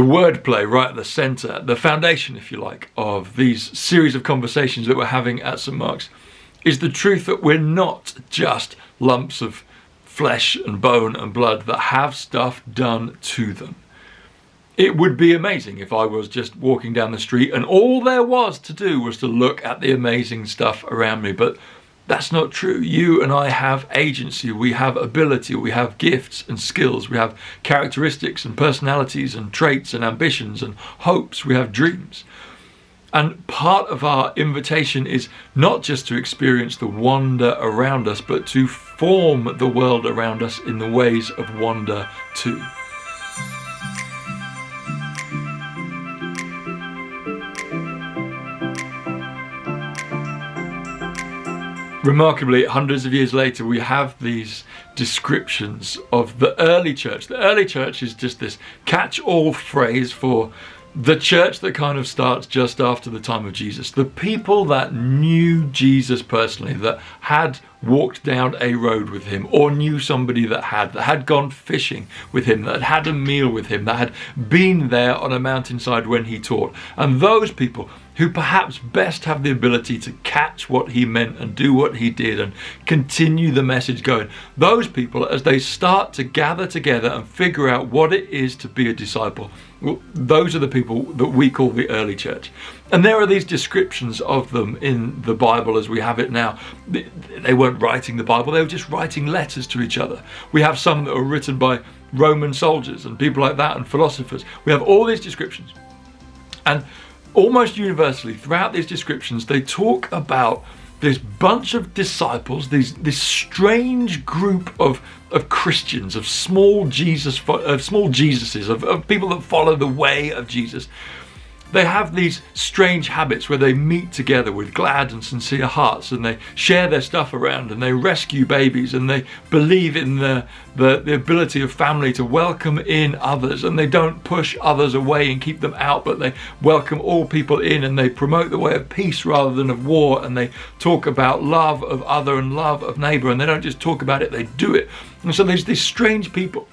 the wordplay right at the centre, the foundation, if you like, of these series of conversations that we're having at St. Mark's, is the truth that we're not just lumps of flesh and bone and blood that have stuff done to them. It would be amazing if I was just walking down the street and all there was to do was to look at the amazing stuff around me, but that's not true. You and I have agency, we have ability, we have gifts and skills, we have characteristics and personalities and traits and ambitions and hopes, we have dreams. And part of our invitation is not just to experience the wonder around us, but to form the world around us in the ways of wonder too. Remarkably, hundreds of years later, we have these descriptions of the early church. The early church is just this catch-all phrase for the church that kind of starts just after the time of Jesus. The people that knew Jesus personally, that had walked down a road with him, or knew somebody that had gone fishing with him, that had a meal with him, that had been there on a mountainside when he taught. And those people who perhaps best have the ability to catch what he meant and do what he did and continue the message going. Those people, as they start to gather together and figure out what it is to be a disciple, well, those are the people that we call the early church. And there are these descriptions of them in the Bible as we have it now. They weren't writing the Bible, they were just writing letters to each other. We have some that were written by Roman soldiers and people like that and philosophers. We have all these descriptions. And almost universally throughout these descriptions, they talk about this bunch of disciples, this strange group of Christians, of small Jesuses, of people that follow the way of Jesus. They have these strange habits where they meet together with glad and sincere hearts, and they share their stuff around, and they rescue babies, and they believe in the ability of family to welcome in others, and they don't push others away and keep them out, but they welcome all people in, and they promote the way of peace rather than of war, and they talk about love of other and love of neighbour, and they don't just talk about it, they do it. And so there's these strange people.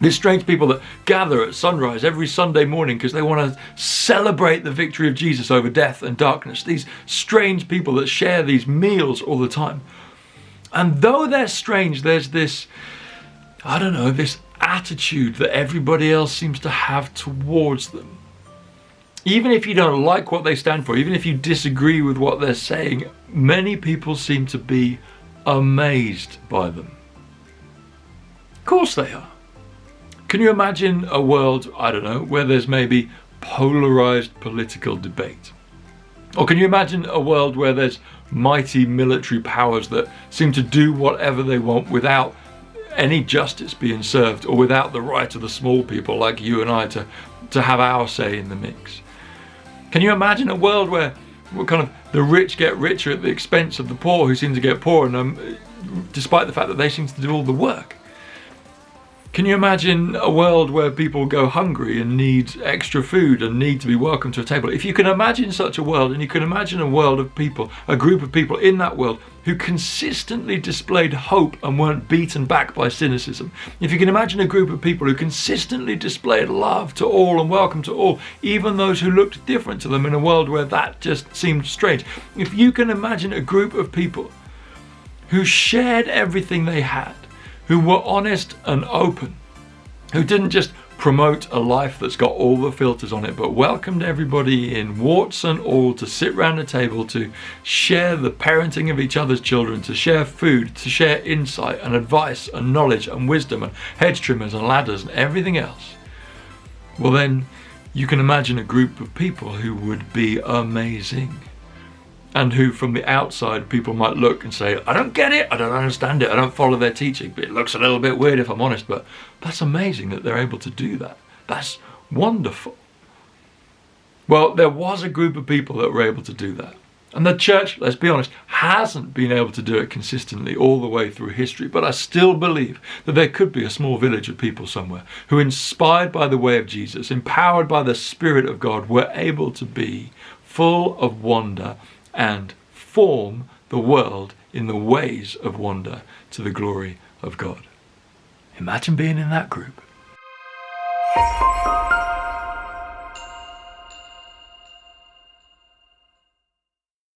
These strange people that gather at sunrise every Sunday morning because they want to celebrate the victory of Jesus over death and darkness. These strange people that share these meals all the time. And though they're strange, there's this, this attitude that everybody else seems to have towards them. Even if you don't like what they stand for, even if you disagree with what they're saying, many people seem to be amazed by them. Of course they are. Can you imagine a world, where there's maybe polarized political debate? Or can you imagine a world where there's mighty military powers that seem to do whatever they want without any justice being served, or without the right of the small people like you and I to have our say in the mix? Can you imagine a world where kind of the rich get richer at the expense of the poor, who seem to get poorer, despite the fact that they seem to do all the work? Can you imagine a world where people go hungry and need extra food and need to be welcomed to a table? If you can imagine such a world, and you can imagine a world of people, a group of people in that world who consistently displayed hope and weren't beaten back by cynicism. If you can imagine a group of people who consistently displayed love to all and welcome to all, even those who looked different to them, in a world where that just seemed strange. If you can imagine a group of people who shared everything they had, who were honest and open, who didn't just promote a life that's got all the filters on it, but welcomed everybody in, warts and all, to sit round the table, to share the parenting of each other's children, to share food, to share insight and advice and knowledge and wisdom and hedge trimmers and ladders and everything else. Well, then you can imagine a group of people who would be amazing. And who, from the outside, people might look and say, I don't get it, I don't understand it, I don't follow their teaching, but it looks a little bit weird if I'm honest, but that's amazing that they're able to do that. That's wonderful. Well, there was a group of people that were able to do that. And the church, let's be honest, hasn't been able to do it consistently all the way through history, but I still believe that there could be a small village of people somewhere who, inspired by the way of Jesus, empowered by the Spirit of God, were able to be full of wonder and form the world in the ways of wonder to the glory of God. Imagine being in that group.